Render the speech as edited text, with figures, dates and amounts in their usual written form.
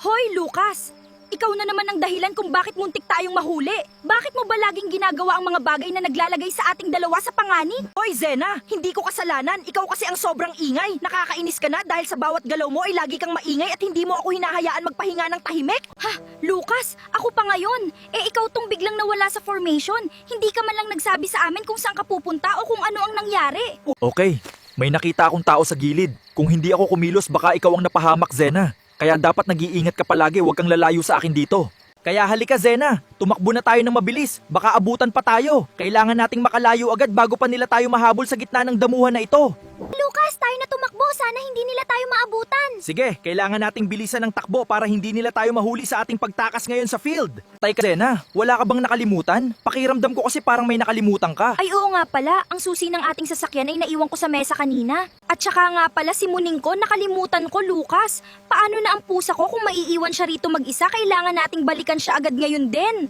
Hoy, Lucas! Ikaw na naman ang dahilan kung bakit muntik tayong mahuli. Bakit mo ba laging ginagawa ang mga bagay na naglalagay sa ating dalawa sa panganib? Hoy, Zena! Hindi ko kasalanan. Ikaw kasi ang sobrang ingay. Nakakainis ka na dahil sa bawat galaw mo ay lagi kang maingay at hindi mo ako hinahayaan magpahinga ng tahimik. Ha? Lucas, ako pa ngayon. Ikaw tong biglang nawala sa formation. Hindi ka man lang nagsabi sa amin kung saan ka pupunta o kung ano ang nangyari. Okay, may nakita akong tao sa gilid. Kung hindi ako kumilos, baka ikaw ang napahamak, Zena. Kaya dapat nag-iingat ka palagi, huwag kang lalayo sa akin dito. Kaya halika, Zena, tumakbo na tayo ng mabilis. Baka abutan pa tayo. Kailangan nating makalayo agad bago pa nila tayo mahabol sa gitna ng damuhan na ito. Lucas, tayo na tumakbo. Sana hindi nila tayo maabutan. Sige, kailangan nating bilisan ng takbo para hindi nila tayo mahuli sa ating pagtakas ngayon sa field. Teka, Zena, wala ka bang nakalimutan? Pakiramdam ko kasi parang may nakalimutan ka. Ay oo nga pala, ang susi ng ating sasakyan ay naiwan ko sa mesa kanina. At saka nga pala si Muning ko, nakalimutan ko, Lucas. Paano na ang pusa ko kung maiiwan siya rito mag-isa? Kailangan nating balikan siya agad ngayon din.